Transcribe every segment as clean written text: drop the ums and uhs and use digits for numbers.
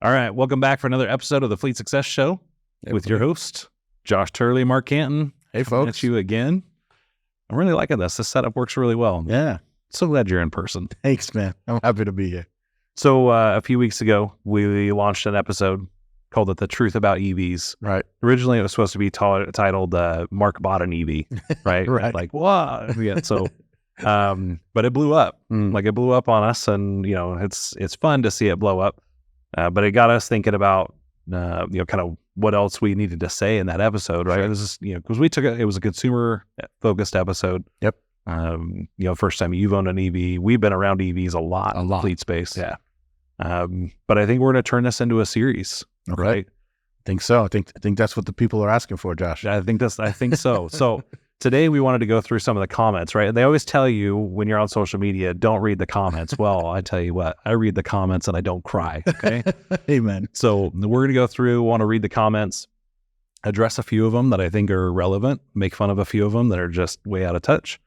All right, welcome back for another episode of the Fleet Success Show with your host, Josh Turley, Marc Canton. Hey, folks. At you again. I'm really liking this. This setup works really well. Yeah. So glad you're in person. Thanks, man. I'm happy to be here. So a few weeks ago, we launched an episode called it The Truth About EVs. Right. Originally, it was supposed to be titled Marc Bought an EV, right? Right. Like, wow. Yeah, so, but it blew up. Like, it blew up on us, and, you know, it's fun to see it blow up. But it got us thinking about, kind of what else we needed to say in that episode, right? Sure. This is, because it was a consumer-focused episode. Yep. First time you've owned an EV. We've been around EVs a lot. Fleet space. Yeah. But I think we're going to turn this into a series, okay. right? I think so. I think that's what the people are asking for, Josh. I think so. So today we wanted to go through some of the comments, right? And they always tell you when you're on social media, don't read the comments. Well, I tell you what, I read the comments and I don't cry. Okay. Amen. So we're going to go through, want to read the comments, address a few of them that I think are relevant, make fun of a few of them that are just way out of touch.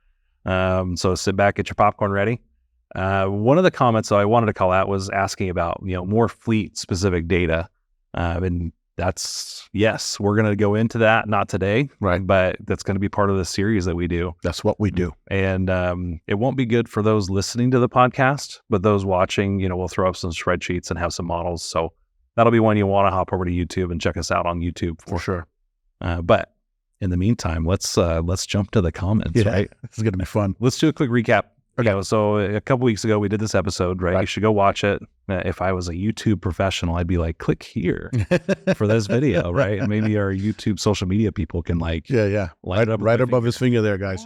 So sit back, get your popcorn ready. One of the comments that I wanted to call out was asking about, more fleet specific data. And that's, yes, we're going to go into that, not today, right? But that's going to be part of the series that we do. That's what we do. And it won't be good for those listening to the podcast, but those watching, we'll throw up some spreadsheets and have some models. So that'll be when you want to hop over to YouTube and check us out on YouTube for sure. But in the meantime, let's jump to the comments, right? This is going to be fun. Let's do a quick recap. Okay. So a couple weeks ago, we did this episode, right? You should go watch it. If I was a YouTube professional, I'd be like, click here for this video, right? And maybe our YouTube social media people can light up right above his finger there, guys.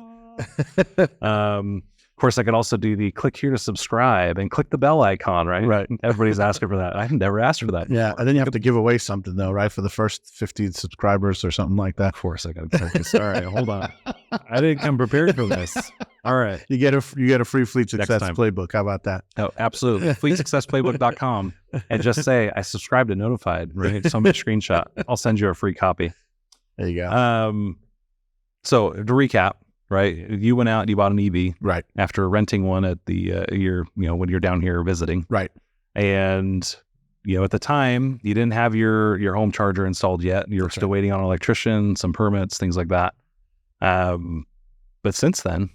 Of course, I could also do the click here to subscribe and click the bell icon, right? Right. Everybody's asking for that. I've never asked for that. Yeah, and then you have to give away something though, right? For the first 50 subscribers or something like that. Of course, I got to focus. All right, hold on. I didn't come prepared for this. All right. You get a free Fleet Success playbook. How about that? Oh, absolutely. FleetSuccessPlaybook.com and just say, I subscribed and notified, right? Send me a screenshot. I'll send you a free copy. There you go. So to recap, right? You went out and you bought an EV. Right. After renting one at the, when you're down here visiting. Right. And, at the time you didn't have your home charger installed yet. You were still waiting on an electrician, some permits, things like that. But since then,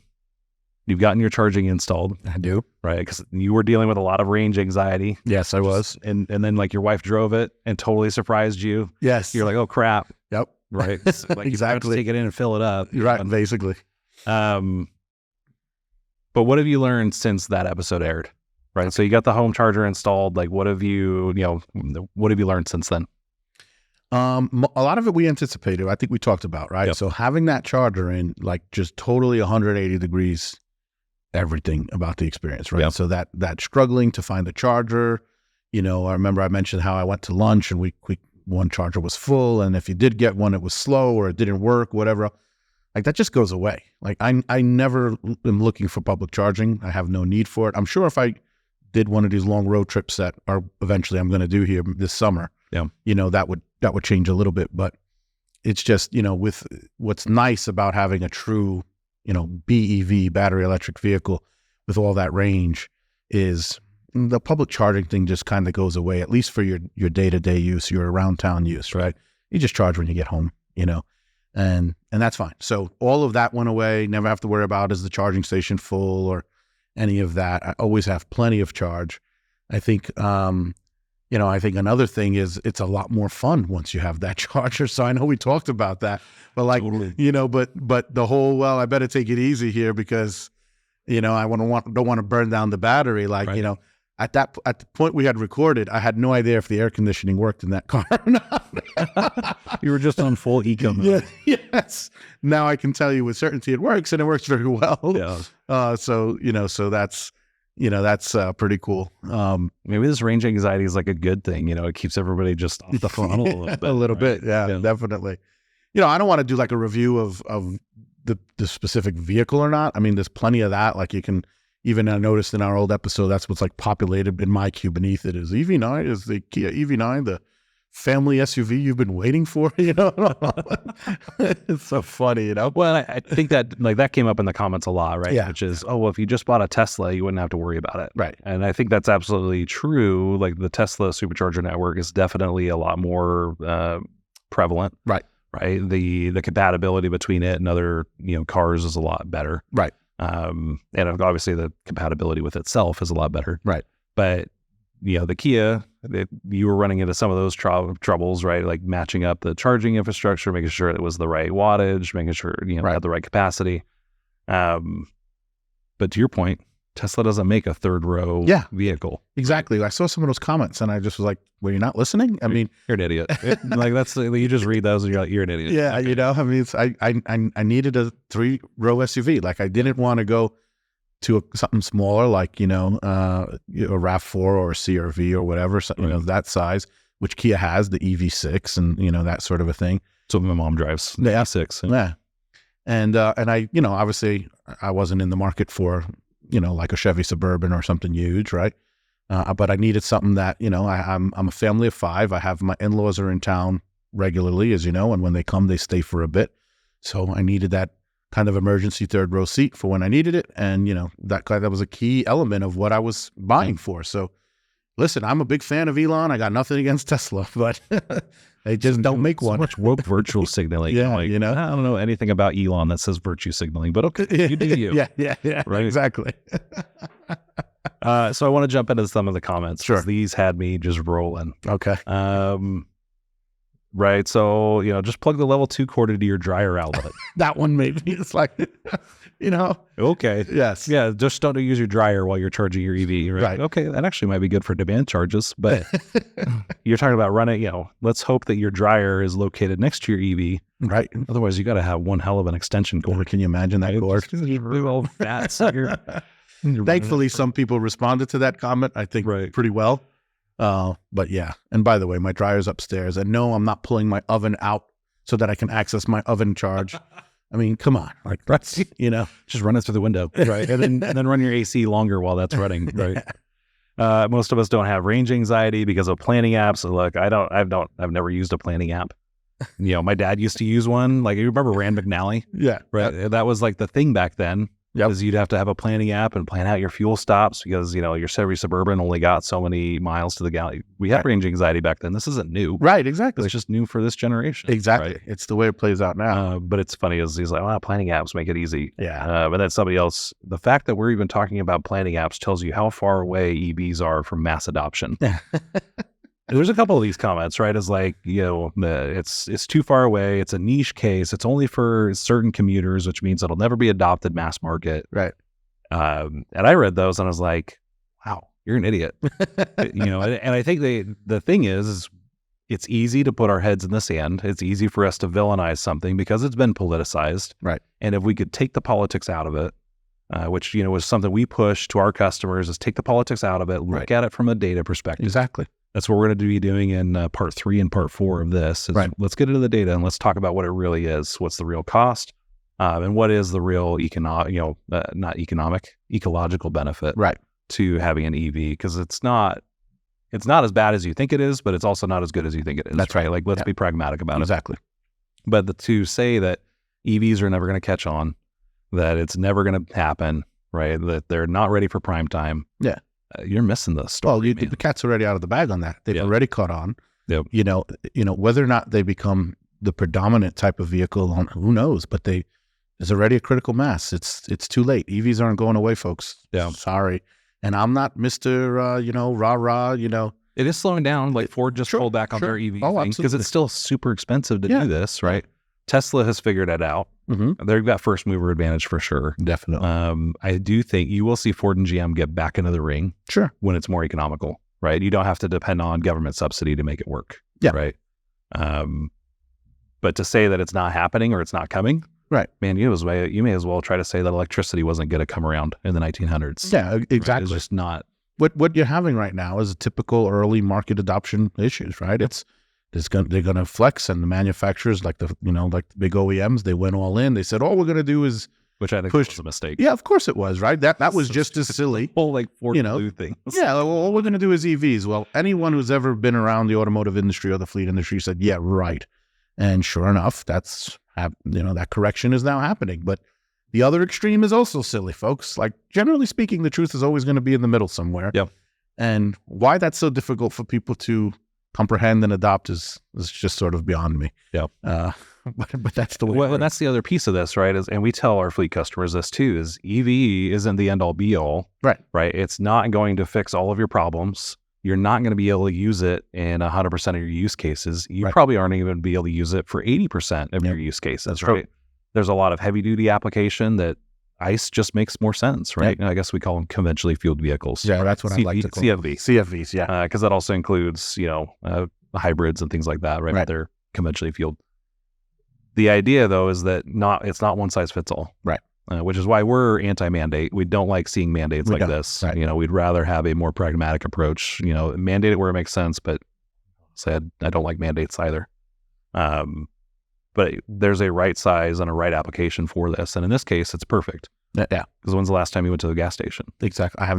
you've gotten your charging installed. I do. Right. Because you were dealing with a lot of range anxiety. Yes, I was. And then like your wife drove it and totally surprised you. Yes. You're like, oh crap. Yep. Right. Like exactly. You have to take it in and fill it up. You're right. Basically. But what have you learned since that episode aired? Right. So you got the home charger installed. Like what have you learned since then? A lot of it we anticipated. I think we talked about, right? Yep. So having that charger in, like, just totally 180 degrees, everything about the experience, right? Yep. So that struggling to find the charger, I remember I mentioned how I went to lunch and one charger was full, and if you did get one, it was slow or it didn't work, whatever. Like that just goes away. Like I never am looking for public charging. I have no need for it. I'm sure if I did one of these long road trips that are eventually I'm going to do here this summer, that would change a little bit. But it's just, with what's nice about having a true, BEV, battery electric vehicle with all that range is the public charging thing just kind of goes away, at least for your day-to-day use, your around town use, right? You just charge when you get home, and that's fine. So all of that went away. Never have to worry about is the charging station full or any of that. I always have plenty of charge. I think, I think another thing is it's a lot more fun once you have that charger. So I know we talked about that, but like, totally. But the whole, I better take it easy here because, I don't want to burn down the battery. Like, right. At the point we had recorded, I had no idea if the air conditioning worked in that car or not. You were just on full eco mode. Yes. Now I can tell you with certainty it works, and it works very well. Yeah. So that's pretty cool. Maybe this range anxiety is like a good thing. It keeps everybody just off the funnel a little bit. Yeah, definitely. I don't want to do like a review of the specific vehicle or not. I mean, there's plenty of that. Like you can. Even I noticed in our old episode, that's what's like populated in my queue beneath it is EV9, is the Kia EV9, the family SUV you've been waiting for, It's so funny, Well, I think that like that came up in the comments a lot, right? Yeah. Which is, oh, well, if you just bought a Tesla, you wouldn't have to worry about it. Right. And I think that's absolutely true. Like the Tesla supercharger network is definitely a lot more prevalent. Right. Right. The compatibility between it and other, cars is a lot better. Right. And obviously the compatibility with itself is a lot better. Right. But, the Kia, you were running into some of those troubles, right? Like matching up the charging infrastructure, making sure it was the right wattage, making sure, Right. had the right capacity. But to your point, Tesla doesn't make a third row vehicle. Exactly. I saw some of those comments and I just was like, well, you're not listening? I mean, You're an idiot. Like you just read those and you're like, you're an idiot. yeah, I mean, I needed a 3-row SUV. Like I didn't want to go to something smaller, like, a RAV4 or a CRV or whatever, so, that size, which Kia has, the EV6 and, that sort of a thing. So my mom drives Yeah. E6. Yeah. And I, obviously I wasn't in the market for, like a Chevy Suburban or something huge, right? But I needed something that, I'm a family of 5. I have my in-laws are in town regularly, as you know, and when they come, they stay for a bit. So I needed that kind of emergency 3rd-row seat for when I needed it. And, that was a key element of what I was buying for. So listen, I'm a big fan of Elon. I got nothing against Tesla, but they just don't make one. So much woke virtual signaling. Yeah, I don't know anything about Elon that says virtue signaling, but okay, you do you. Yeah, right? Exactly. So I want to jump into some of the comments. Sure. These had me just rolling. Okay. Right. So, just plug the level 2 cord into your dryer outlet. That one maybe. It's like, Okay. Yes. Yeah. Just don't use your dryer while you're charging your EV. Right. Okay. That actually might be good for demand charges, but you're talking about running, let's hope that your dryer is located next to your EV. Right. Otherwise, you got to have one hell of an extension cord. Can you imagine that cord? Really old fat. Thankfully, some people responded to that comment, I think, Right. pretty well. But yeah. And by the way, my dryer's upstairs. And no, I'm not pulling my oven out so that I can access my oven charge. I mean, come on. Like, that's, Just run it through the window. Right. And then run your AC longer while that's running. Right. Most of us don't have range anxiety because of planning apps. So look, I've never used a planning app. My dad used to use one. Like, you remember Rand McNally? Yeah. Right. That was like the thing back then. Yep. Because you'd have to have a planning app and plan out your fuel stops because, your Chevy Suburban only got so many miles to the gallon. We had range anxiety back then. This isn't new. Right. Exactly. It's just new for this generation. Exactly. Right? It's the way it plays out now. But it's funny is he's like, planning apps make it easy. Yeah. But then somebody else, the fact that we're even talking about planning apps tells you how far away EVs are from mass adoption. There's a couple of these comments, right? It's like, it's too far away. It's a niche case. It's only for certain commuters, which means it'll never be adopted mass market. Right. And I read those and I was like, wow, you're an idiot. And I think the thing is it's easy to put our heads in the sand. It's easy for us to villainize something because it's been politicized. Right. And if we could take the politics out of it, which, was something we push to our customers, is take the politics out of it, look at it from a data perspective. Exactly. That's what we're going to be doing in part 3 and part 4 of this. Is let's get into the data and let's talk about what it really is. What's the real cost? And what is the real ecological benefit to having an EV? Because it's not as bad as you think it is, but it's also not as good as you think it is. That's right. Like, let's be pragmatic about it. Exactly. But to say that EVs are never going to catch on, that it's never going to happen, right? That they're not ready for prime time. Yeah. You're missing the story. Well, the cat's already out of the bag on that. They've already caught on. Yep. Whether or not they become the predominant type of vehicle, who knows? But there's already a critical mass. It's too late. EVs aren't going away, folks. Yeah. Sorry. And I'm not Mr. Rah-rah. It is slowing down. Like Ford just pulled back on their EV thing because it's still super expensive to do this, right? Tesla has figured it out. Mm-hmm. They've got first mover advantage for sure. Definitely. I do think you will see Ford and GM get back into the ring when it's more economical, right? You don't have to depend on government subsidy to make it work. Yeah. Right. But to say that it's not happening or it's not coming, right? Man, you may as well try to say that electricity wasn't going to come around in the 1900s. Yeah, exactly. Right? It's just not. What you're having right now is a typical early market adoption issues, right? They're going to flex, and the manufacturers, like the big OEMs, they went all in. They said, all we're going to do is which I think was a mistake. Yeah, of course it was, right? That was just as silly. Whole like four blue things. Yeah, well, all we're going to do is EVs. Well, anyone who's ever been around the automotive industry or the fleet industry said, yeah, right. And sure enough, that correction is now happening. But the other extreme is also silly, folks. Like, generally speaking, the truth is always going to be in the middle somewhere. Yep. And why that's so difficult for people to comprehend and adopt is just sort of beyond me. Yeah. But that's the way. Well, and that's the other piece of this, right? And we tell our fleet customers this too: is EV isn't the end all be all, right? Right. It's not going to fix all of your problems. You're not going to be able to use it in 100% of your use cases. You probably aren't even be able to use it for 80% of your use cases. That's right. True. There's a lot of heavy duty application that ICE just makes more sense, right? I guess we call them conventionally fueled vehicles. Yeah, that's what I like to call CFVs. Yeah, because that also includes hybrids and things like that, right? They're conventionally fueled. The idea, though, is that it's not one size fits all, right? Which is why we're anti-mandate. We don't like seeing mandates like this. Right. We'd rather have a more pragmatic approach. Mandate it where it makes sense, but I don't like mandates either. But there's a right size and a right application for this, and in this case, it's perfect. Yeah. Because when's the last time you went to the gas station? Exactly. I have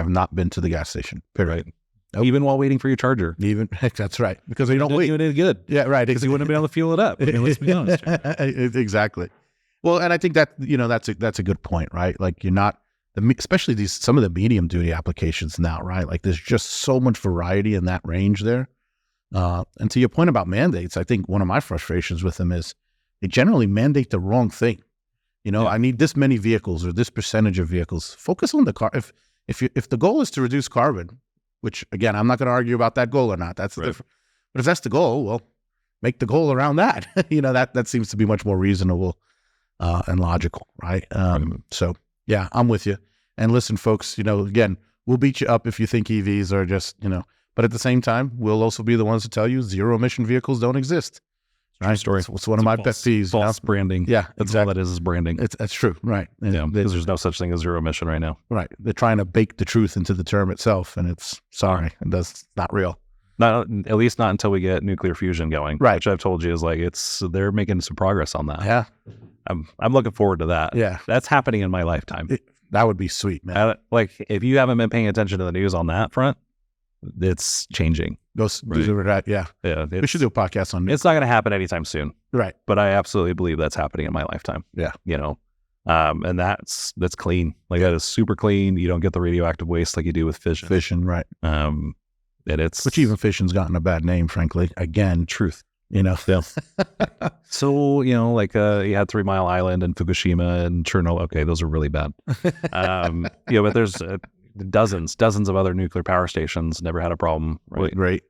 not been to the gas station. Period. Right. Nope. Even while waiting for your charger. That's right. Because you don't wait. You did good. Yeah, right. Because you wouldn't have been able to fuel it up. Let's be honest. Exactly. Well, and I think that that's a good point, right? Like, you're not, especially some of the medium duty applications now, right? Like, there's just so much variety in that range there. And to your point about mandates, I think one of my frustrations with them is they generally mandate the wrong thing. I need this many vehicles or this percentage of vehicles. Focus on the car. If the goal is to reduce carbon, which again, I'm not going to argue about that goal or not. That's different. But if that's the goal, well, make the goal around that. That seems to be much more reasonable and logical, right? So yeah, I'm with you. And listen, folks, again, we'll beat you up if you think EVs are just, but at the same time, we'll also be the ones to tell you zero emission vehicles don't exist. Right? Story. It's one of my pet peeves. False branding. Yeah, that's all that is branding. That's true. Right. Because there's no such thing as zero emission right now. Right. They're trying to bake the truth into the term itself, and it's not real. Not at least not until we get nuclear fusion going. Right. Which I've told you is like they're making some progress on that. Yeah. I'm looking forward to that. Yeah. That's happening in my lifetime. That would be sweet, man. If you haven't been paying attention to the news on that front, it's changing. Yeah. We should do a podcast on it. It's not going to happen anytime soon. Right. But I absolutely believe that's happening in my lifetime. Yeah. And that's clean. Like, that is super clean. You don't get the radioactive waste like you do with fission. Fission, right. Which even fission's gotten a bad name, frankly. Again, truth. Yeah. So, you had 3 Mile Island and Fukushima and Chernobyl. Okay, those are really bad. But there's dozens of other nuclear power stations never had a problem. Right.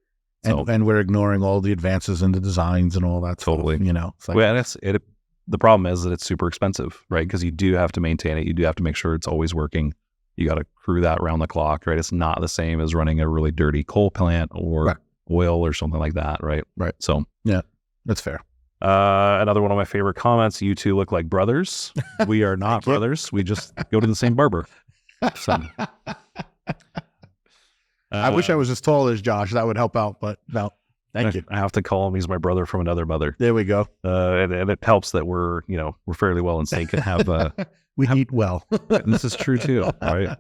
And we're ignoring all the advances in the designs and all that. Totally. Stuff, It's like, the problem is that it's super expensive, right? Because you do have to maintain it. You do have to make sure it's always working. You got to crew that around the clock, right? It's not the same as running a really dirty coal plant or oil or something like that, right? Right. So yeah, that's fair. Another one of my favorite comments: "You two look like brothers." We are not brothers. We just go to the same barber. So, I wish I was as tall as Josh. That would help out, but no. Thank you. I have to call him. He's my brother from another mother. There we go. And it helps that we're fairly well in sync and have we eat well. And this is true too, right?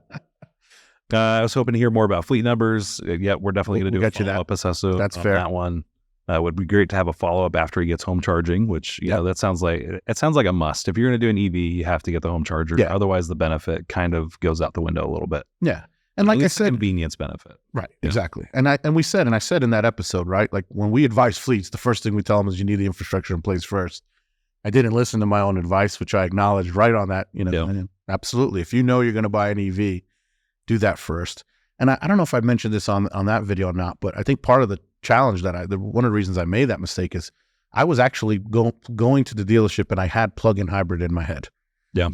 I was hoping to hear more about fleet numbers. Yeah, we're definitely going to do a follow-up assessment. That's on fair. That one. Would be great to have a follow-up after he gets home charging, which that sounds like a must. If you're going to do an EV, you have to get the home charger. Yeah. Otherwise, the benefit kind of goes out the window a little bit. Yeah. And like I said, convenience benefit. Right. Yeah. Exactly. And I said in that episode, right? Like, when we advise fleets, the first thing we tell them is you need the infrastructure in place first. I didn't listen to my own advice, which I acknowledged right on that. Absolutely. If you know you're going to buy an EV, do that first. And I don't know if I mentioned this on that video or not, but I think part of the challenge one of the reasons I made that mistake is I was actually going to the dealership and I had plug-in hybrid in my head. Yeah.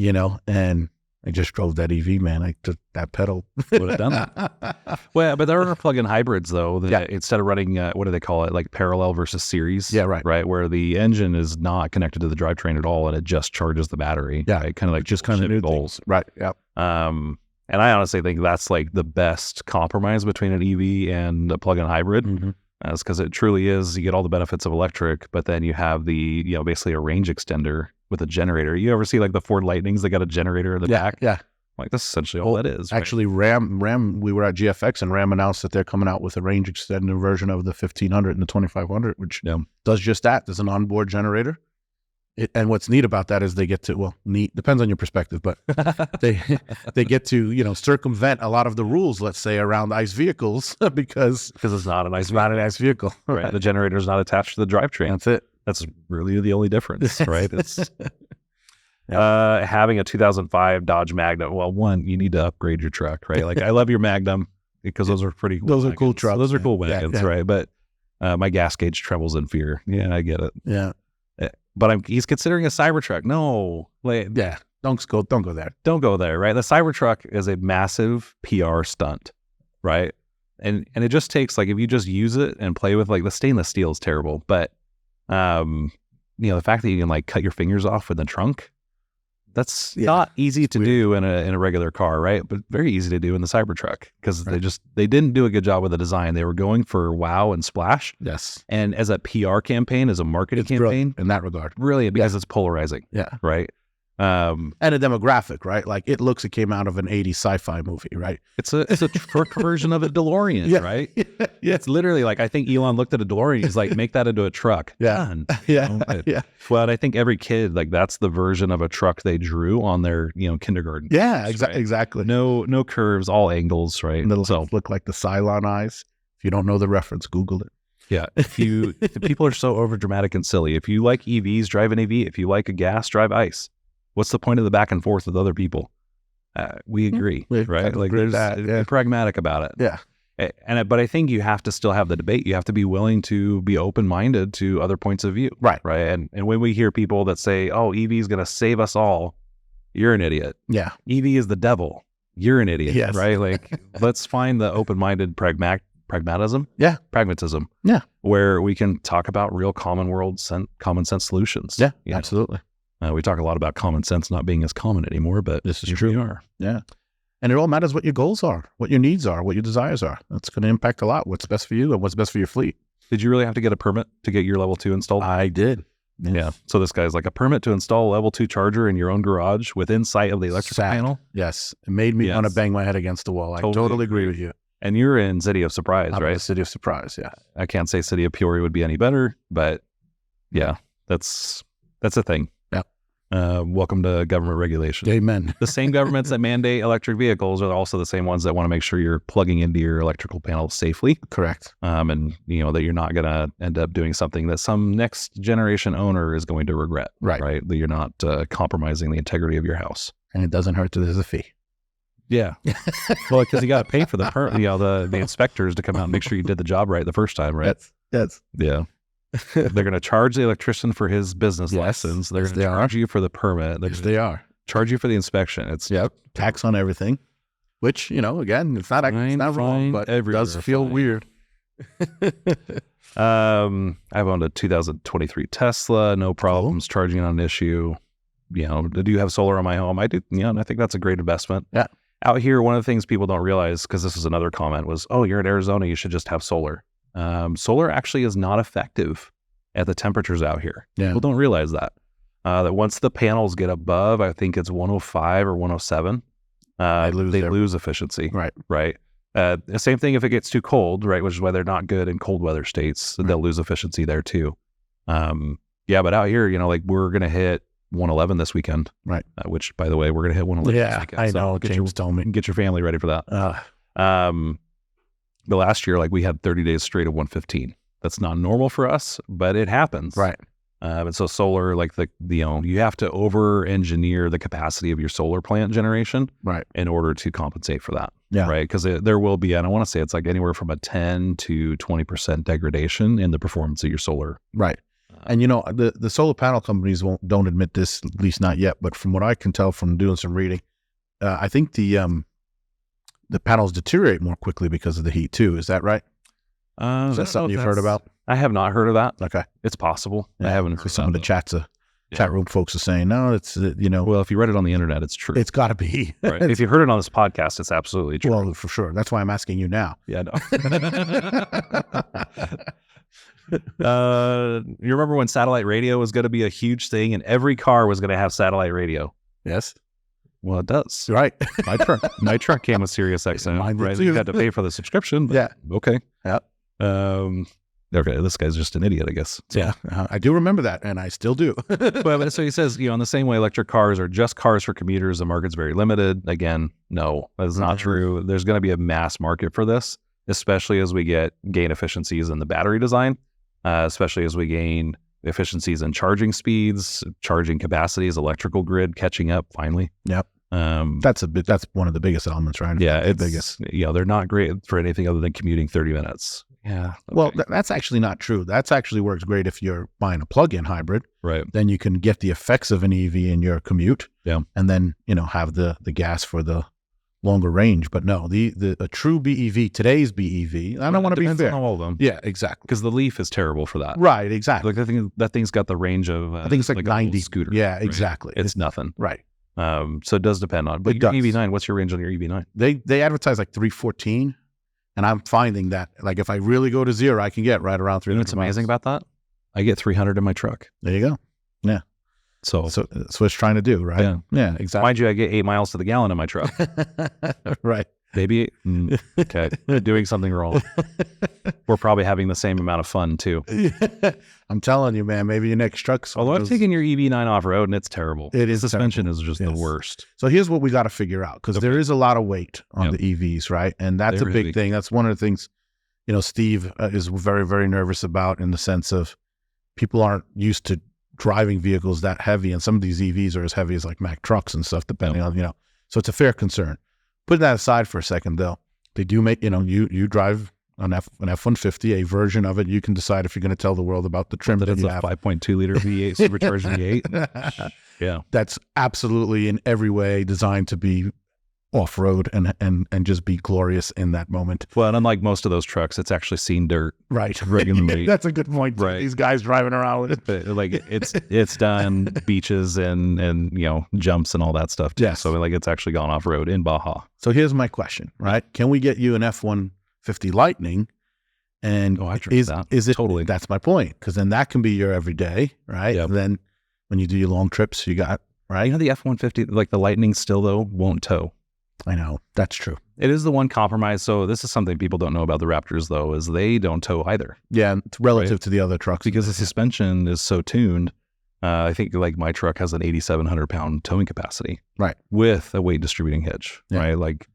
And I just drove that EV, man. I took that pedal. Would have done that. Well, but there are plug-in hybrids, though, that instead of running, what do they call it, like parallel versus series? Yeah, right. Right, where the engine is not connected to the drivetrain at all, and it just charges the battery. Yeah, right? Kind of like just kind of new goals. Right, yeah. And I honestly think that's like the best compromise between an EV and a plug-in hybrid. Mm-hmm. Because it truly is, you get all the benefits of electric, but then you have the, basically a range extender with a generator. You ever see like the Ford Lightnings that got a generator in the back? Yeah. Like that's essentially all that is. Right? Actually, Ram, we were at GFX and Ram announced that they're coming out with a range extended version of the 1500 and the 2500, which does just that. There's an onboard generator. And what's neat about that is they get to, well, neat, depends on your perspective, but they get to, you know, circumvent a lot of the rules, let's say, around ICE vehicles because it's not an ICE vehicle. Right. The generator is not attached to the drivetrain. That's it. That's really the only difference, right? It's having a 2005 Dodge Magnum. Well, one, you need to upgrade your truck, right? Like I love your Magnum because those are pretty cool. Those are cool trucks. Those are cool wagons, right? But my gas gauge trembles in fear. Yeah, I get it. Yeah. But he's considering a Cybertruck. No, like, don't go there. Don't go there, right? The Cybertruck is a massive PR stunt, right? And it just takes, like, if you just use it and play with, like, the stainless steel is terrible, but you know, the fact that you can like cut your fingers off in the trunk, that's not easy to do in a regular car, right? But very easy to do in the Cybertruck because they didn't do a good job with the design. They were going for wow and splash. Yes. And as a PR campaign, as a marketing campaign, in that regard, brilliant because it's polarizing. Yeah. Right. And a demographic, right? Like it came out of an 80s sci-fi movie, right? It's a truck version of a DeLorean, right? Yeah. It's literally like, I think Elon looked at a DeLorean. He's like, make that into a truck. Done. Yeah. Well, I think every kid, like that's the version of a truck they drew on their, you know, kindergarten. Yeah, right? Exactly. No curves, all angles, right? And it'll look like the Cylon eyes. If you don't know the reference, Google it. Yeah. If people are so over dramatic and silly. If you like EVs, drive an EV. If you like a gas, drive ICE. What's the point of the back and forth with other people? We agree, right? Like be pragmatic about it. Yeah. But I think you have to still have the debate. You have to be willing to be open-minded to other points of view. Right. And when we hear people that say, oh, EV is going to save us all, you're an idiot. Yeah. EV is the devil. You're an idiot. Yes. Right. Like let's find the open-minded pragmatism. Yeah. Pragmatism. Yeah. Where we can talk about real common sense solutions. Yeah, absolutely. We talk a lot about common sense not being as common anymore, but this is true. We are. Yeah. And it all matters what your goals are, what your needs are, what your desires are. That's going to impact a lot what's best for you and what's best for your fleet. Did you really have to get a permit to get your level 2 installed? I did. Yes. Yeah. So this guy's like, a permit to install a level 2 charger in your own garage within sight of the electrical panel? Yes. It made me want to bang my head against the wall. I totally agree with you. And you're in City of Surprise, right? The City of Surprise, yeah. I can't say City of Peoria would be any better, but yeah, that's a thing. Welcome to government regulation. Amen. The same governments that mandate electric vehicles are also the same ones that want to make sure you're plugging into your electrical panel safely. Correct. And you know that you're not going to end up doing something that some next generation owner is going to regret. Right. That you're not compromising the integrity of your house. And it doesn't hurt that there's a fee. Yeah. Well, because you got to pay for the inspectors to come out and make sure you did the job right the first time, right? Yes. Yeah. They're going to charge the electrician for his business license. They're going to charge you for the permit. They are. Charge you for the inspection. It's tax on everything, which, you know, again, it's not wrong, but it does feel weird. I've owned a 2023 Tesla, no problems charging on an issue. You know, do you have solar on my home? I do. Yeah, and I think that's a great investment. Yeah. Out here, one of the things people don't realize, because this is another comment, was, oh, you're in Arizona, you should just have solar. Solar actually is not effective at the temperatures out here. Yeah. People don't realize that. That once the panels get above, I think it's 105 or 107, they lose efficiency. Right. The same thing if it gets too cold, right, which is why they're not good in cold weather states. They'll lose efficiency there too. But out here, you know, like we're going to hit 111 this weekend. Right. Which, by the way, we're going to hit 111 this weekend. I know. James told me. Get your family ready for that. The last year, like we had 30 days straight of 115. That's not normal for us, but it happens. Right. And so solar, like you have to over-engineer the capacity of your solar plant generation, right, in order to compensate for that. Yeah. Right. Because there will be, and I want to say it's like anywhere from a 10 to 20% degradation in the performance of your solar. Right. And you know, the solar panel companies don't admit this, at least not yet. But from what I can tell from doing some reading, I think the panels deteriorate more quickly because of the heat too. Is that right? Is that something you've heard about? I have not heard of that. Okay. It's possible. Yeah. I haven't heard some of the chat room folks are saying, no, it's, you know. Well, if you read it on the internet, it's true. It's got to be. Right. If you heard it on this podcast, it's absolutely true. Well, for sure. That's why I'm asking you now. Yeah, no. You remember when satellite radio was going to be a huge thing and every car was going to have satellite radio? Yes. Well, it does. Right. My truck came with Sirius XM. Mine did Right? too. You had to pay for the subscription. But Yeah. Okay. Yep. Okay. This guy's just an idiot, I guess. So. Yeah. I do remember that, and I still do. But so he says, in the same way electric cars are just cars for commuters, the market's very limited. Again, no, that's not true. There's going to be a mass market for this, especially as we gain efficiencies in the battery design, especially as we gain efficiencies in charging speeds, charging capacities, electrical grid catching up finally. Yep. That's one of the biggest elements, right? Yeah, it's it's biggest. They're not great for anything other than commuting 30 minutes. Yeah. Okay. Well, that's actually not true. That's actually works great if you're buying a plug-in hybrid. Right. Then you can get the effects of an EV in your commute. Yeah. And then, have the gas for the longer range. But no, a true BEV, today's BEV, I don't want to be fair. On all of them. Yeah, exactly. Because the Leaf is terrible for that. Right, exactly. Like that thing's got the range of I think it's like 90 scooter. Yeah, right? exactly. It's nothing. Right. So it does depend on. But It your does. EV9, what's your range on your EV9? They advertise like 314, and I'm finding that like if I really go to zero, I can get right around 300. You know what's amazing about that? I get 300 in my truck. There you go. Yeah. So that's what it's trying to do, right? Yeah, exactly. Mind you, I get 8 miles to the gallon in my truck. Right. Maybe. Okay. Doing something wrong. We're probably having the same amount of fun too. I'm telling you, man, maybe your next truck's. Although I've taken your EV9 off road and it's terrible. It is The suspension terrible. is just the worst. So here's what we got to figure out, because there is a lot of weight on Yep. the EVs, right? And that's There a is big big. thing. That's one of the things, Steve is very, very nervous about, in the sense of people aren't used to driving vehicles that heavy. And some of these EVs are as heavy as like Mack trucks and stuff, depending on, so it's a fair concern. Putting that aside for a second, though, they do make, you drive an F-150, a version of it. You can decide if you're going to tell the world about the trim That that it's you a have. 5.2 liter V8 supercharged V8. Yeah. That's absolutely in every way designed to be off-road and just be glorious in that moment. Well, and unlike most of those trucks, it's actually seen dirt. Right. Regularly. That's a good point. Right. These guys driving around with it. But, like it's done beaches and jumps and all that stuff too. Yes. So like it's actually gone off road in Baja. So here's my question, right? Can we get you an F-150 Lightning? And I trust that. Is it Totally. That's my point, because then that can be your everyday, right? Yep. And then when you do your long trips, you got right. The F-150, like the Lightning still though, won't tow. I know, that's true. It is the one compromise. So this is something people don't know about the Raptors though, is they don't tow either. Yeah, it's relative to the other trucks. Because the suspension is so tuned. I think like my truck has an 8,700 pound towing capacity. Right. With a weight distributing hitch. Yeah. Right. Like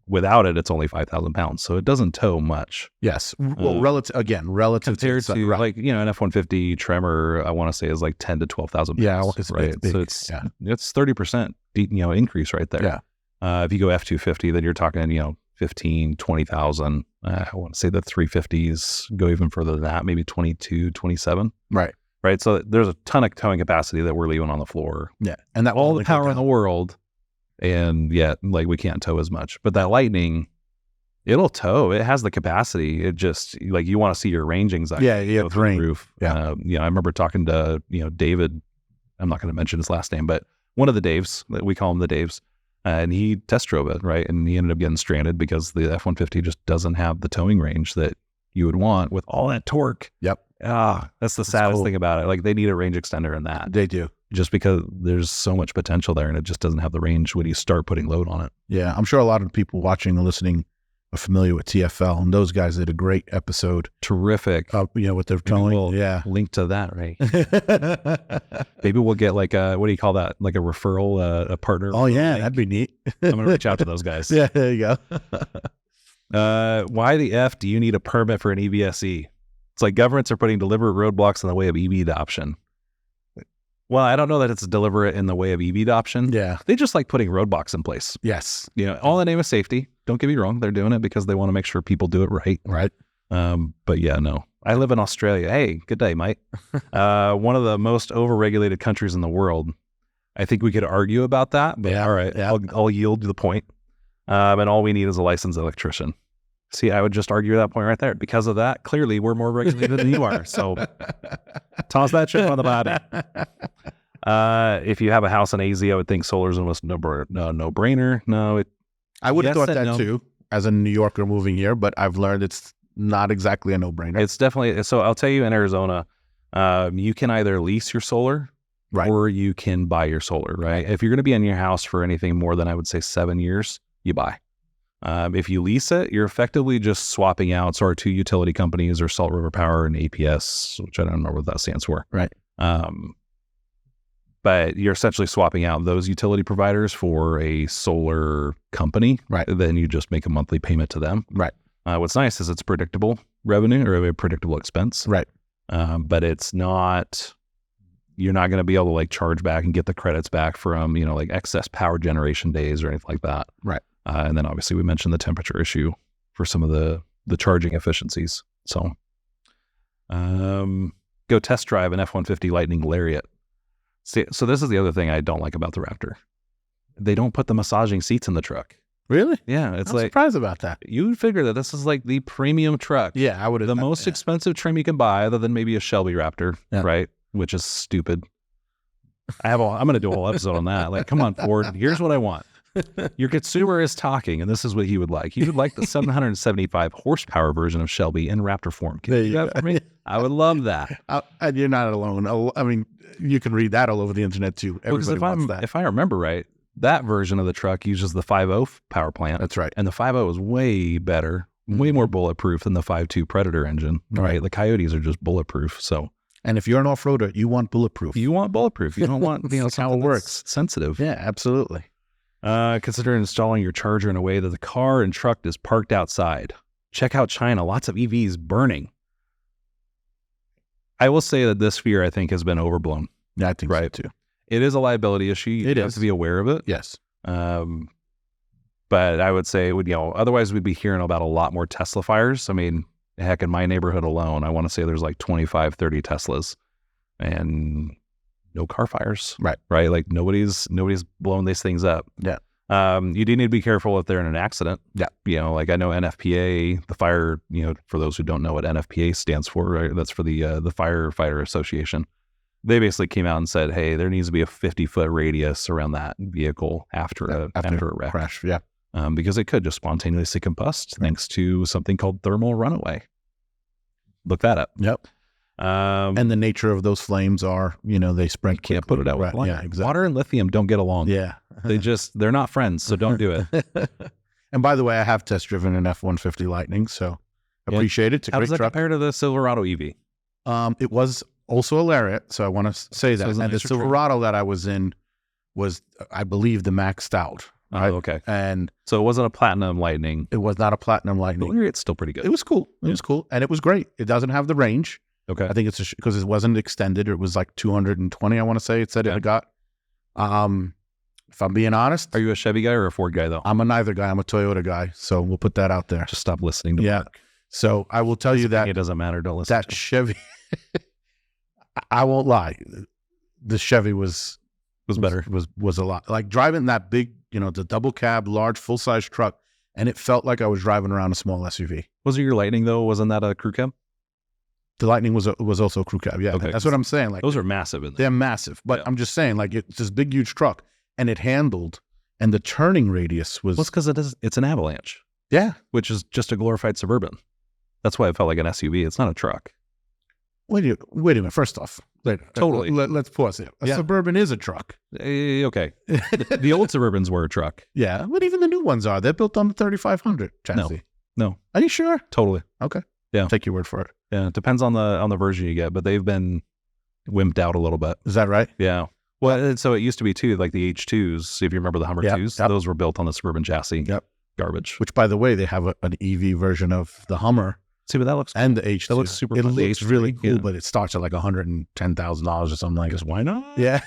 without it, it's only 5,000 pounds. So it doesn't tow much. Yes. Well, relative Compared to right. like, an F-150 Tremor, I want to say is like 10 to 12,000 pounds. Yeah, it's right. big. So it's 30%, increase right there. Yeah. If you go F-250, then you're talking, 15, 20,000. I want to say the 350s go even further than that, maybe 22, 27. Right. Right. So there's a ton of towing capacity that we're leaving on the floor. Yeah. And that all the power in the world. And yet, like, we can't tow as much. But that Lightning, it'll tow. It has the capacity. It just, like, you want to see your range anxiety. Yeah, you go have through the range. roof. Yeah. I remember talking to, David. I'm not going to mention his last name, but one of the Daves, we call him the Daves. And he test drove it, right? And he ended up getting stranded because the F-150 just doesn't have the towing range that you would want with all that torque. Yep. That's the saddest thing about it. Like, they need a range extender in that. They do. Just because there's so much potential there and it just doesn't have the range when you start putting load on it. Yeah. I'm sure a lot of people watching and listening are familiar with TFL, and those guys did a great episode. Terrific. With their towing. We'll link to that, right? Maybe we'll get like what do you call that? Like a referral, a partner. Oh yeah, that'd be neat. I'm going to reach out to those guys. Yeah, there you go. Why the F do you need a permit for an EVSE? It's like governments are putting deliberate roadblocks in the way of EV adoption. Well, I don't know that it's deliberate in the way of EV adoption. Yeah. They just like putting roadblocks in place. Yes. All in the name of safety. Don't get me wrong. They're doing it because they want to make sure people do it right. Right. But yeah, no. I live in Australia. Hey, good day, mate. One of the most overregulated countries in the world. I think we could argue about that, but all right, yeah. I'll yield to the point. And all we need is a licensed electrician. See, I would just argue that point right there. Because of that, clearly we're more regulated than you are. So toss that shit on the body. If you have a house in AZ, I would think solar's almost no brainer. No, I would have Yes thought and that no. too, as a New Yorker moving here, but I've learned it's not exactly a no-brainer. It's definitely, so I'll tell you in Arizona, you can either lease your solar Right. or you can buy your solar, right? If you're going to be in your house for anything more than I would say 7 years, you buy. If you lease it, you're effectively just swapping out our two utility companies or Salt River Power and APS, which I don't remember what that stands for. Right. But you're essentially swapping out those utility providers for a solar company. Right. Then you just make a monthly payment to them. Right. What's nice is it's predictable revenue or a predictable expense. Right. But it's not, you're not going to be able to like charge back and get the credits back from, like excess power generation days or anything like that. Right. And then obviously we mentioned the temperature issue for some of the charging efficiencies. So go test drive an F-150 Lightning Lariat. See, so this is the other thing I don't like about the Raptor. They don't put the massaging seats in the truck. Really? Yeah, it's I'm like surprised about that. you would figure that this is like the premium truck. Yeah, I would have. The most expensive trim you can buy, other than maybe a Shelby Raptor, right? Which is stupid. I'm going to do a whole episode on that. Like, come on, Ford. Here's what I want. Your consumer is talking, and this is what he would like. He would like the 775 horsepower version of Shelby in Raptor form. Can you do that for me? I would love that. And you're not alone. I mean, you can read that all over the internet too. Everybody wants that. If I remember right, that version of the truck uses the 5.0 power plant. That's right. And the 5.0 is way better, way more bulletproof than the 5.2 Predator engine. Right. The Coyotes are just bulletproof. So. And if you're an off-roader, you want bulletproof. You want bulletproof. You don't want that's how it works. Sensitive. Yeah, absolutely. Consider installing your charger in a way that the car and truck is parked outside. Check out China. Lots of EVs burning. I will say that this fear, I think, has been overblown. Yeah, I think so too. It is a liability issue. You have to be aware of it. Yes. But I would say, otherwise we'd be hearing about a lot more Tesla fires. I mean, heck, in my neighborhood alone, I want to say there's like 25, 30 Teslas and no car fires. Right. Right. Like nobody's blowing these things up. Yeah. You do need to be careful if they're in an accident. Yeah. Like I know NFPA, the fire, for those who don't know what NFPA stands for, right? That's for the Firefighter Association. They basically came out and said, hey, there needs to be a 50-foot radius around that vehicle after a wreck. Crash. Yeah. Because it could just spontaneously combust thanks to something called thermal runaway. Look that up. Yep. And the nature of those flames are, they spread. You can't put it out with light. Yeah, exactly. Water and lithium don't get along. Yeah. They're not friends, so don't do it. And by the way, I have test driven an F-150 Lightning, so appreciate it. It's a How great does that truck. compare to the Silverado EV? It was also a Lariat, so I want to say that. And the Silverado that I was in was, I believe, the maxed out. Right? Oh, okay. And so it wasn't a Platinum Lightning. It was not a Platinum Lightning. But it's still pretty good. It was cool. It was cool. And it was great. It doesn't have the range. Okay. I think it's because it wasn't extended. It was like 220, I want to say it said it got. If I'm being honest. Are you a Chevy guy or a Ford guy, though? I'm a neither guy. I'm a Toyota guy. So we'll put that out there. Just stop listening to Mark. So I will tell you that. It doesn't matter. Don't listen. That Chevy, I won't lie. The Chevy was better. Was a lot. Like driving that big, the double cab, large, full-size truck, and it felt like I was driving around a small SUV. Was it your Lightning, though? Wasn't that a crew cab? The Lightning was also a crew cab. Yeah, okay. That's what I'm saying. Like those are massive. They're massive, but I'm just saying, like it's this big, huge truck, and it handled, and the turning radius was. Well, it's because it's an Avalanche. Yeah, which is just a glorified Suburban. That's why it felt like an SUV. It's not a truck. Wait a minute. First off, totally. Let's pause it. A Suburban is a truck. Okay. The old Suburbans were a truck. Yeah, but even the new ones are. They're built on the 3500 chassis. No. Are you sure? Totally. Okay. Yeah. I'll take your word for it. Yeah, it depends on the version you get, but they've been wimped out a little bit. Is that right? Yeah. Well, so it used to be too, like the H2s, if you remember the Hummer 2s, those were built on the Suburban chassis. Yep. Garbage. Which, by the way, they have an EV version of the Hummer. See, but that looks and the H2. That looks super cool. It looks really cool, but it starts at like $110,000 or something like that. Why not? Yeah.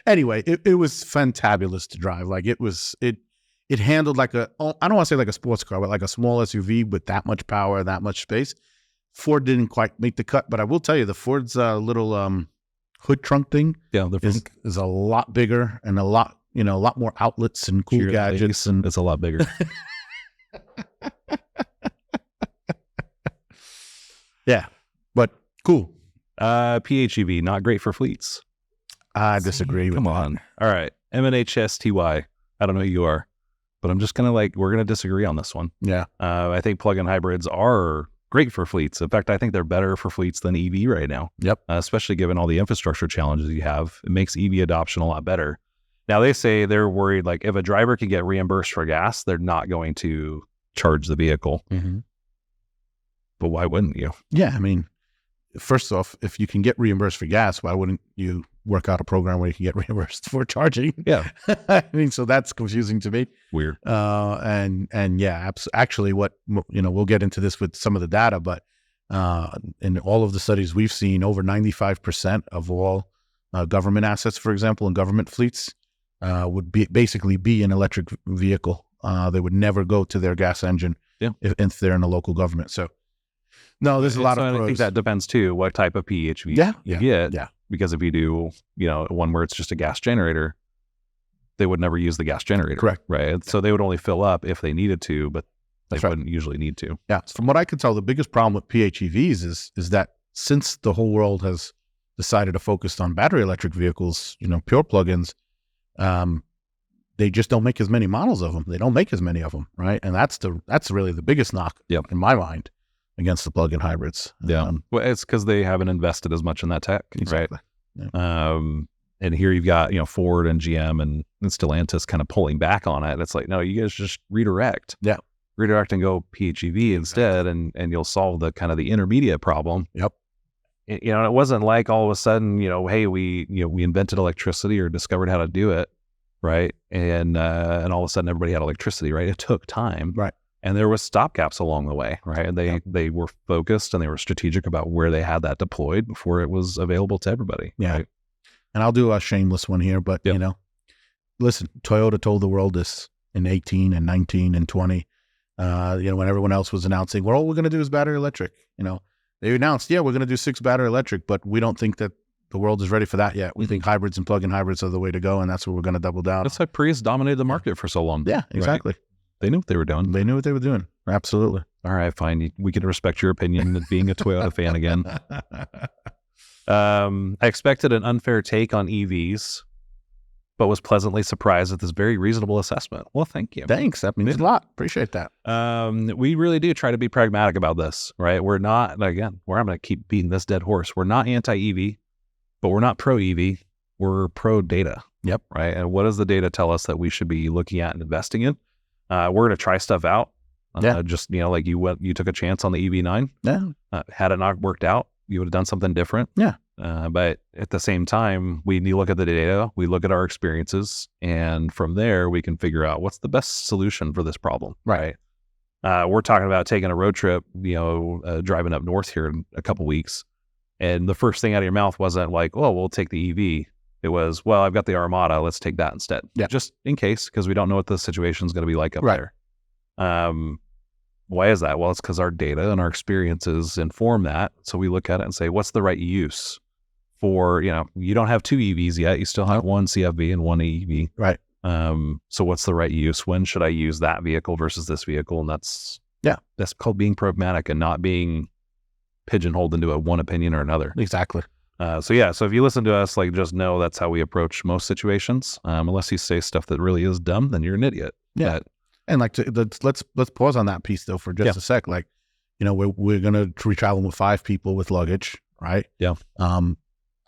Anyway, it was fantabulous to drive. Like it handled like I don't want to say like a sports car, but like a small SUV with that much power, that much space. Ford didn't quite make the cut, but I will tell you the Ford's little hood trunk thing is a lot bigger and a lot more outlets and cool gadgets. And it's a lot bigger. Yeah, but cool. PHEV, not great for fleets. I disagree with that. Come on. All right. M&HSTY. I don't know who you are. but I'm just we're going to disagree on this one. Yeah. I think plug-in hybrids are great for fleets. In fact, I think they're better for fleets than EV right now. Yep. Especially given all the infrastructure challenges you have. It makes EV adoption a lot better. Now, they say they're worried, like, if a driver can get reimbursed for gas, they're not going to charge the vehicle. Mm-hmm. But why wouldn't you? Yeah, I mean, first off, if you can get reimbursed for gas, why wouldn't you work out a program where you can get reimbursed for charging? Yeah. I mean, so that's confusing to me. Weird. And yeah, actually what, we'll get into this with some of the data, but in all of the studies we've seen, over 95% of all government assets, for example, in government fleets would basically be an electric vehicle. They would never go to their gas engine if they're in a local government. So no, there's a lot of pros. I think that depends too, what type of PHV you get. Yeah. Because if you do, one where it's just a gas generator, they would never use the gas generator. Correct. Right. So they would only fill up if they needed to, but they wouldn't usually need to. Yeah. From what I can tell, the biggest problem with PHEVs is that since the whole world has decided to focus on battery electric vehicles, pure plugins, they just don't make as many models of them. They don't make as many of them. Right. And that's really the biggest knock in my mind against the plug-in hybrids. Yeah. Well, it's because they haven't invested as much in that tech. Exactly. Right. Yeah. And here you've got, Ford and GM and Stellantis kind of pulling back on it. It's like, no, you guys just redirect. Yeah. Redirect and go PHEV instead, and you'll solve the kind of the intermediate problem. Yep. It wasn't like all of a sudden, hey, we invented electricity or discovered how to do it, right? And all of a sudden everybody had electricity, right? It took time. Right. And there was stopgaps along the way, right? And they were focused and they were strategic about where they had that deployed before it was available to everybody. Yeah. Right? And I'll do a shameless one here, but listen, Toyota told the world this in 18 and 19 and 20. When everyone else was announcing, well, all we're going to do is battery electric. They announced, we're going to do 6 battery electric, but we don't think that the world is ready for that yet. We think hybrids and plug-in hybrids are the way to go, and that's where we're going to double down. That's why Prius dominated the market for so long. Yeah, exactly. Right? They knew what they were doing. They knew what they were doing. Absolutely. All right, fine. We can respect your opinion of being a Toyota fan again. I expected an unfair take on EVs, but was pleasantly surprised at this very reasonable assessment. Well, thank you. Thanks. That means a lot. Appreciate that. We really do try to be pragmatic about this, right? We're not, again, I'm going to keep beating this dead horse. We're not anti-EV, but we're not pro-EV. We're pro-data. Yep. Right. And what does the data tell us that we should be looking at and investing in? We're going to try stuff out. Just, like you took a chance on the EV9. Yeah. Had it not worked out, you would have done something different. Yeah. But at the same time, we need to look at the data, we look at our experiences, and from there, we can figure out what's the best solution for this problem. Right. We're talking about taking a road trip, driving up north here in a couple weeks. And the first thing out of your mouth wasn't like, oh, we'll take the EV. It was, well, I've got the Armada. Let's take that instead. Yeah. Just in case, because we don't know what the situation is going to be like up right. there. Why is that? Well, it's because our data and our experiences inform that. So we look at it and say, what's the right use for, you don't have 2 EVs yet. You still have one CFV and one EV. Right. So what's the right use? When should I use that vehicle versus this vehicle? And that's called being pragmatic and not being pigeonholed into one opinion or another. Exactly. So if you listen to us, just know that's how we approach most situations. Unless you say stuff that really is dumb, then you're an idiot. Yeah. And let's pause on that piece though for just a sec. We're going to travel with 5 people with luggage, right? Yeah.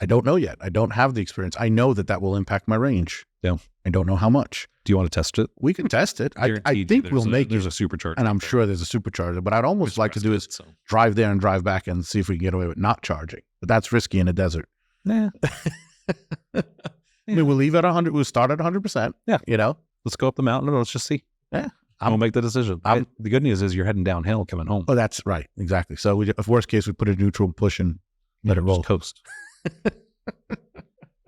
I don't know yet. I don't have the experience. I know that will impact my range. Yeah. I don't know how much. Do you want to test it? We can test it. I think we'll make there's a supercharger. And I'm sure there's a supercharger, but I'd almost like to do is drive there and drive back and see if we can get away with not charging. But that's risky in a desert. Yeah. I mean, we'll leave at 100. We'll start at 100%. Yeah. Let's go up the mountain and let's just see. Yeah. We'll make the decision. The good news is you're heading downhill coming home. Oh, that's right. Exactly. So if worst case, we put it in neutral, push and let it roll. Just coast.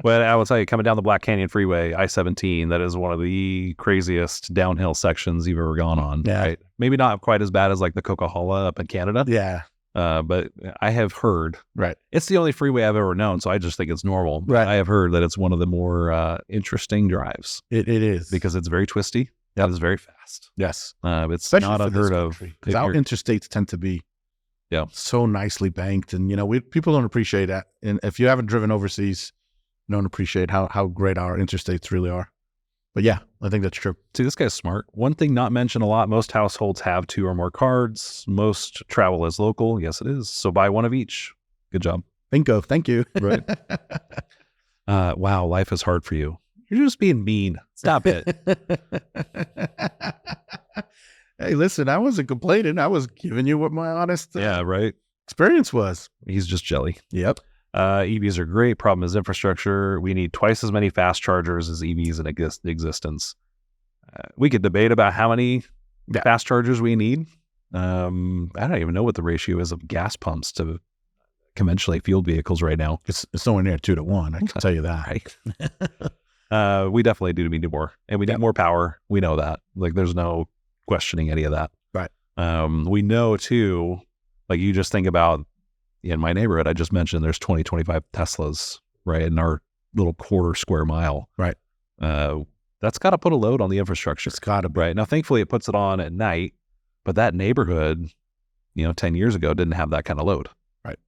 Well, I will tell you, coming down the Black Canyon Freeway, I-17, that is one of the craziest downhill sections you've ever gone on. Yeah. Right? Maybe not quite as bad as the Coca-Cola up in Canada. Yeah. But I have heard. Right. It's the only freeway I've ever known, so I just think it's normal. Right. I have heard that it's one of the more interesting drives. It is. Because it's very twisty. Yep. It's very fast. Yes. It's especially not unheard of. Because our interstates tend to be so nicely banked. And, people don't appreciate that. And if you haven't driven overseas, you don't appreciate how great our interstates really are. But yeah, I think that's true. See, this guy's smart. One thing not mentioned a lot, most households have 2 or more cards. Most travel is local. Yes, it is. So buy one of each. Good job. Bingo. Thank you. Right. Wow, life is hard for you. You're just being mean. Stop it. Hey, listen, I wasn't complaining. I was giving you what my honest Yeah, right. experience was. He's just jelly. Yep. EVs are great. Problem is infrastructure. We need twice as many fast chargers as EVs in existence. We could debate about how many fast chargers we need. I don't even know what the ratio is of gas pumps to conventionally fueled vehicles right now. It's nowhere near 2 to 1. I can tell you that. Right. We definitely do need more, and we need more power. We know that. Like, there's no questioning any of that. Right. We know too, like, you just think about in my neighborhood, I just mentioned there's 20, 25 Teslas, right, in our little quarter square mile. Right. That's got to put a load on the infrastructure. It's got to be. Right. Now, thankfully, it puts it on at night, but that neighborhood, 10 years ago didn't have that kind of load. Right.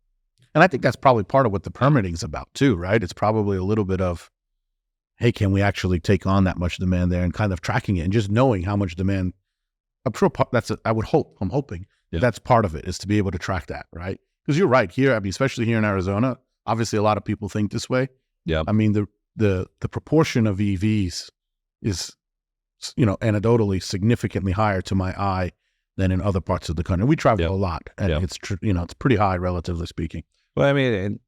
And I think that's probably part of what the permitting is about too, right? It's probably a little bit of, hey, can we actually take on that much demand there, and kind of tracking it and just knowing how much demand. I'm sure I'm hoping that's part of it, is to be able to track that, right? Because you're right here. I mean, especially here in Arizona, obviously a lot of people think this way. Yeah. I mean, the proportion of EVs is, anecdotally significantly higher to my eye than in other parts of the country. We travel a lot, and it's it's pretty high, relatively speaking. Well, I mean,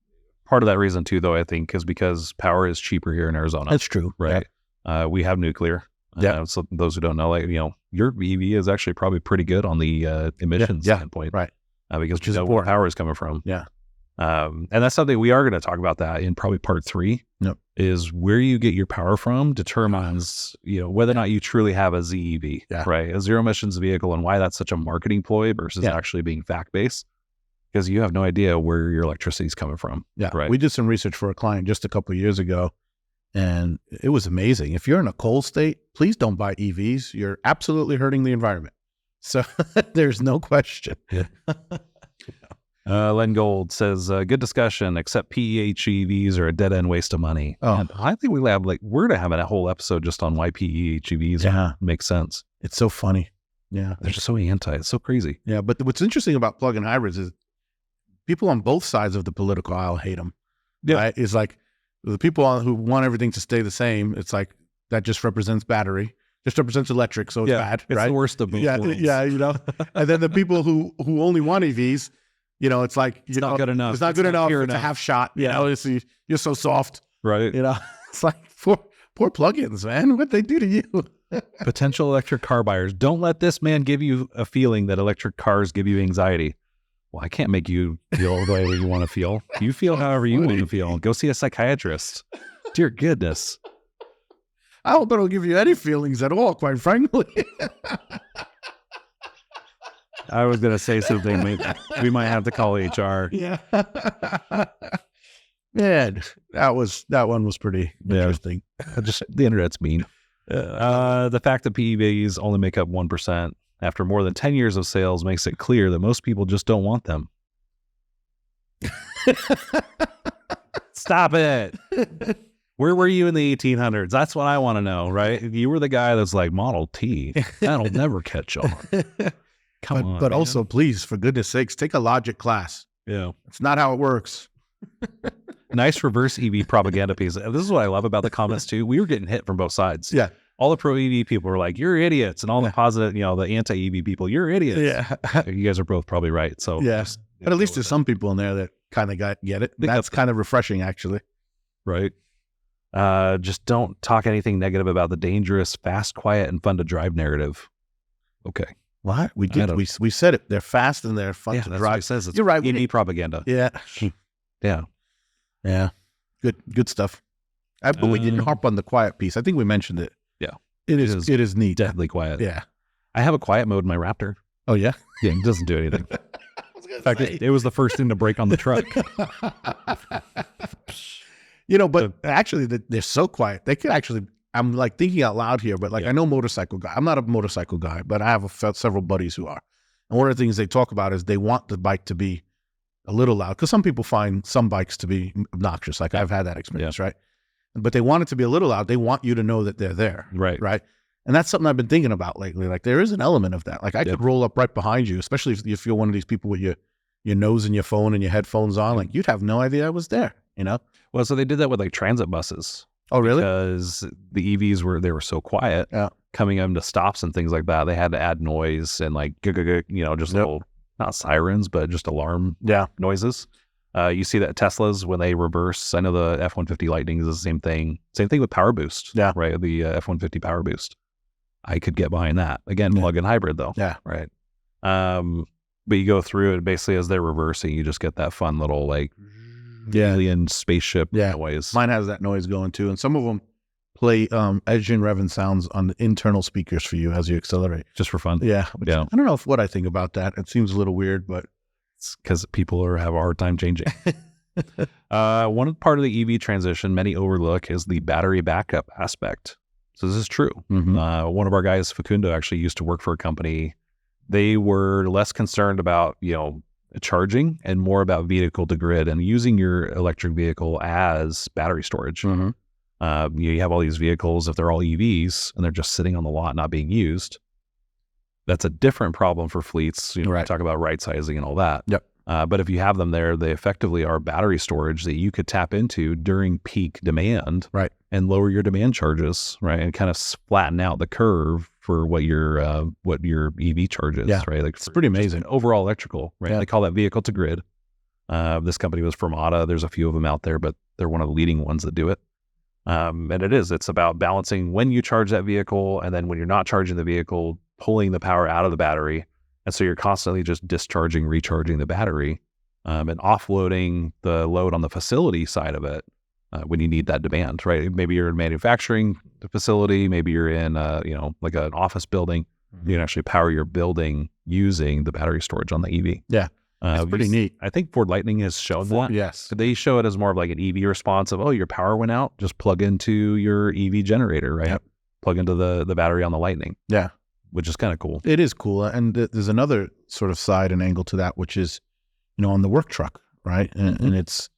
part of that reason too, though, I think, is because power is cheaper here in Arizona. That's true, right? Yeah. We have nuclear. So those who don't know, your EV is actually probably pretty good on the emissions standpoint, right? Because you know where power is coming from. Yeah. And that's something we are going to talk about that in probably part 3. Yep. Is where you get your power from determines, whether or not you truly have a ZEV, right? A zero emissions vehicle, and why that's such a marketing ploy versus actually being fact-based, because you have no idea where your electricity is coming from. Yeah. Right. We did some research for a client just a couple of years ago, and it was amazing. If you're in a coal state, please don't buy EVs. You're absolutely hurting the environment. So there's no question. Yeah. Len Gold says, good discussion, except PHEVs are a dead end waste of money. Oh. And I think we're going to have a whole episode just on why PHEVs make sense. It's so funny. Yeah. They're just so anti. It's so crazy. Yeah. But what's interesting about plug-in hybrids is people on both sides of the political aisle hate them. Yeah. Right? It's like the people who want everything to stay the same. It's like that just represents battery. Just represents electric, so it's bad, it's right? the worst of both worlds. Yeah, And then the people who only want EVs, it's like it's not good enough. It's not good enough. It's a half shot. You're so soft, right? It's like poor plugins, man. What they do to you? Potential electric car buyers, don't let this man give you a feeling that electric cars give you anxiety. Well, I can't make you feel the way you want to feel. You feel however you want to feel. Go see a psychiatrist. Dear goodness. I hope I don't give you any feelings at all, quite frankly. I was going to say something. We might have to call HR. Yeah. Man, that one was pretty interesting. Just the internet's mean. The fact that PEVs only make up 1% after more than 10 years of sales makes it clear that most people just don't want them. Stop it. Where were you in the 1800s? That's what I want to know, right? You were the guy that's like, Model T, that'll never catch on. Come on. But also, please, for goodness sakes, take a logic class. Yeah. It's not how it works. Nice reverse EV propaganda piece. This is what I love about the comments too. We were getting hit from both sides. Yeah. All the pro EV people were like, you're idiots. And all the positive, the anti EV people, you're idiots. Yeah. You guys are both probably right. So yes. But at least there's some people in there that kind of get it. That's kind of refreshing, actually. Right. Just don't talk anything negative about the dangerous, fast, quiet, and fun to drive narrative. Okay. What? We did. We said it. They're fast and they're fun to that's drive. What it says. It's You're right. EV propaganda. Yeah. Yeah. Yeah. Good stuff. But we didn't harp on the quiet piece. I think we mentioned it. Yeah. It is neat. Deadly quiet. Yeah. I have a quiet mode in my Raptor. Oh, yeah? Yeah, it doesn't do anything. In fact, it was the first thing to break on the truck. But actually, they're so quiet. They could actually, I'm like thinking out loud here, but I know motorcycle guy. I'm not a motorcycle guy, but I have several buddies who are. And one of the things they talk about is they want the bike to be a little loud, because some people find some bikes to be obnoxious. Like I've had that experience, right? but they want it to be a little loud. They want you to know that they're there. Right. Right. And that's something I've been thinking about lately. Like there is an element of that. Like I could roll up right behind you, especially if you feel one of these people with your nose in your phone and your headphones on. Like you'd have no idea I was there, you know? Well, so they did that with like transit buses. Oh, really? Because the EVs were so quiet coming into stops and things like that. They had to add noise and like, just little, not sirens, but just alarm noises. You see that Teslas, when they reverse, I know the F-150 Lightning is the same thing. Same thing with Power Boost. Yeah. Right. The F-150 Power Boost. I could get behind that. Again, plug-in hybrid though. Yeah. Right. But you go through it basically as they're reversing, you just get that fun little like alien spaceship noise. Mine has that noise going too. And some of them play engine revving sounds on the internal speakers for you as you accelerate. Just for fun. Yeah. I don't know what I think about that. It seems a little weird, but it's because people have a hard time changing. One part of the EV transition many overlook is the battery backup aspect. So this is true. One of our guys, Facundo, actually used to work for a company. They were less concerned about, charging and more about vehicle to grid and using your electric vehicle as battery storage. You have all these vehicles, if they're all EVs and they're just sitting on the lot not being used, that's a different problem for fleets. We talk about right sizing and all that. But if you have them there, they effectively are battery storage that you could tap into during peak demand, and lower your demand charges, and kind of flatten out the curve for what your EV charges, right? Like it's pretty amazing. Overall electrical, right? They call that vehicle to grid. This company was Fermata. There's a few of them out there, but they're one of the leading ones that do it. And it's about balancing when you charge that vehicle, and then when you're not charging the vehicle, pulling the power out of the battery. And so you're constantly just discharging, recharging the battery, and offloading the load on the facility side of it when you need that demand, right? Maybe you're in a manufacturing facility, maybe you're in, like an office building. You can actually power your building using the battery storage on the EV. Yeah, it's pretty neat. I think Ford Lightning has shown that. Yes. They show it as more of like an EV response of, your power went out, just plug into your EV generator, right? Yep. Plug into the battery on the Lightning. Yeah. Which is kind of cool. It is cool. And there's another sort of side and angle to that, which is, on the work truck, right? And it's,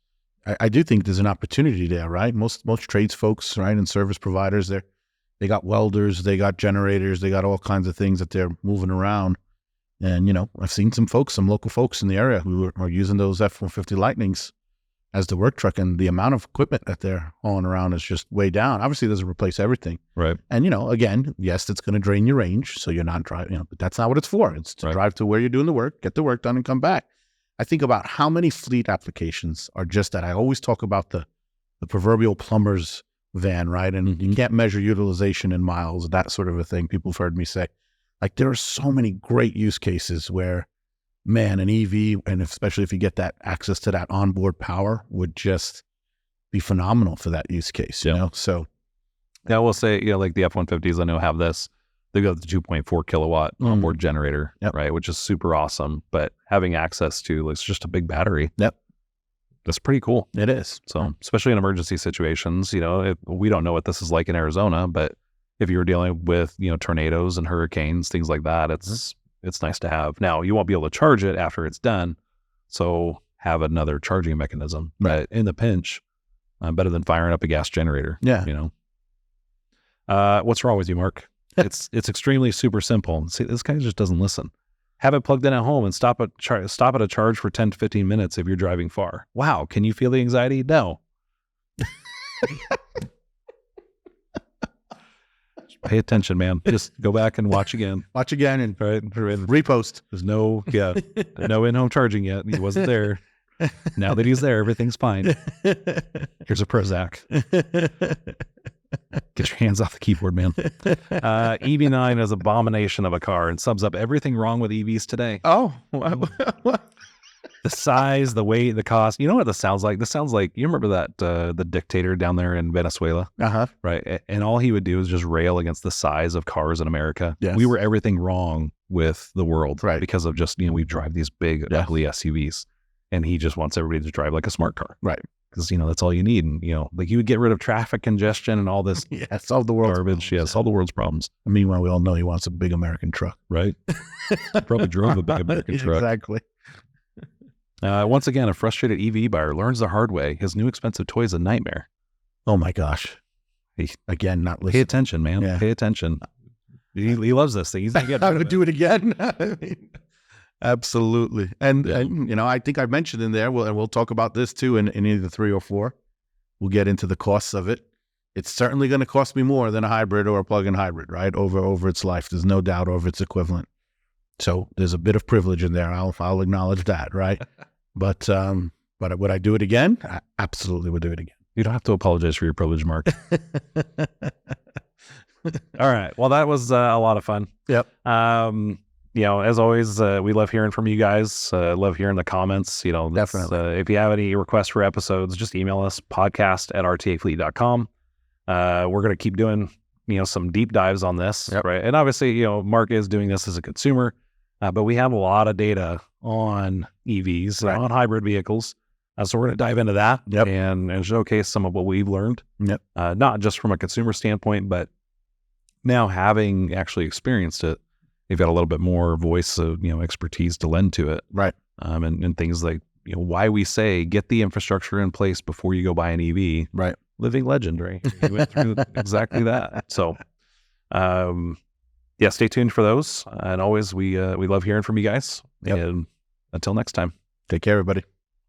I do think there's an opportunity there, right? Most trades folks, right, and service providers, they got welders, they got generators, they got all kinds of things that they're moving around. And, I've seen some local folks in the area who are using those F-150 Lightnings as the work truck, and the amount of equipment that they're hauling around is just way down. Obviously, it doesn't replace everything. Right. And, again, yes, it's going to drain your range, so you're not driving, but that's not what it's for. It's to drive to where you're doing the work, get the work done, and come back. I think about how many fleet applications are just that. I always talk about the proverbial plumber's van, right? And you can't measure utilization in miles, that sort of a thing. People have heard me say. Like, there are so many great use cases where, man, an EV, and especially if you get that access to that onboard power, would just be phenomenal for that use case, you know? So, yeah, I will say, like the F-150s, I know have this. They've got the 2.4 kilowatt onboard generator, right? Which is super awesome. But having access to, it's just a big battery. That's pretty cool. It is. So, especially in emergency situations, we don't know what this is like in Arizona, but if you're dealing with, tornadoes and hurricanes, things like that, it's nice to have. Now, you won't be able to charge it after it's done, so have another charging mechanism. But in the pinch, better than firing up a gas generator. Yeah. What's wrong with you, Mark? It's extremely super simple. See, this guy just doesn't listen. Have it plugged in at home and stop at a charge for 10 to 15 minutes if you're driving far. Wow, can you feel the anxiety? No. Pay attention, man. Just go back and watch again. Watch again and repost. There's no in-home charging yet. He wasn't there. Now that he's there, everything's fine. Here's a Prozac. Get your hands off the keyboard, man. EV9 is an abomination of a car and sums up everything wrong with EVs today. Oh, the size, the weight, the cost. You know what this sounds like? This sounds like, you remember that the dictator down there in Venezuela? Right. And all he would do is just rail against the size of cars in America. Yes. We were everything wrong with the world, right, because of just, we drive these big, ugly SUVs. And he just wants everybody to drive like a smart car. Right. Because, that's all you need. And, like you would get rid of traffic congestion and all this solve the world's garbage. Problems. Solve the world's problems. And meanwhile, we all know he wants a big American truck. Right. Probably drove a big American truck. Exactly. Once again, a frustrated EV buyer learns the hard way his new expensive toy is a nightmare. Oh my gosh. He- Again, not Pay listening. attention, man. Yeah. Pay attention. He loves this thing. He's gonna get I rid of would it. do it again. I mean, absolutely. And, and I think I mentioned in there, and we'll talk about this too in either 3 or 4. We'll get into the costs of it. It's certainly going to cost me more than a hybrid or a plug-in hybrid, right? Over its life. There's no doubt over its equivalent. So there's a bit of privilege in there. I'll acknowledge that, right? But would I do it again? I absolutely would do it again. You don't have to apologize for your privilege, Mark. All right. Well, that was a lot of fun. Yep. As always, we love hearing from you guys. Love hearing the comments. Definitely. If you have any requests for episodes, just email us, podcast@rtafleet.com. We're going to keep doing, some deep dives on this, Yep. right? And obviously, Mark is doing this as a consumer, but we have a lot of data on EVs, Right. on hybrid vehicles. So we're going to dive into that Yep. and showcase some of what we've learned, Yep. not just from a consumer standpoint, but now having actually experienced it, you've got a little bit more voice of, expertise to lend to it. Right. And things like, why we say get the infrastructure in place before you go buy an EV. Right. Living legend, right? We went through exactly that. So, stay tuned for those. And always, we love hearing from you guys. Yep. And until next time. Take care, everybody.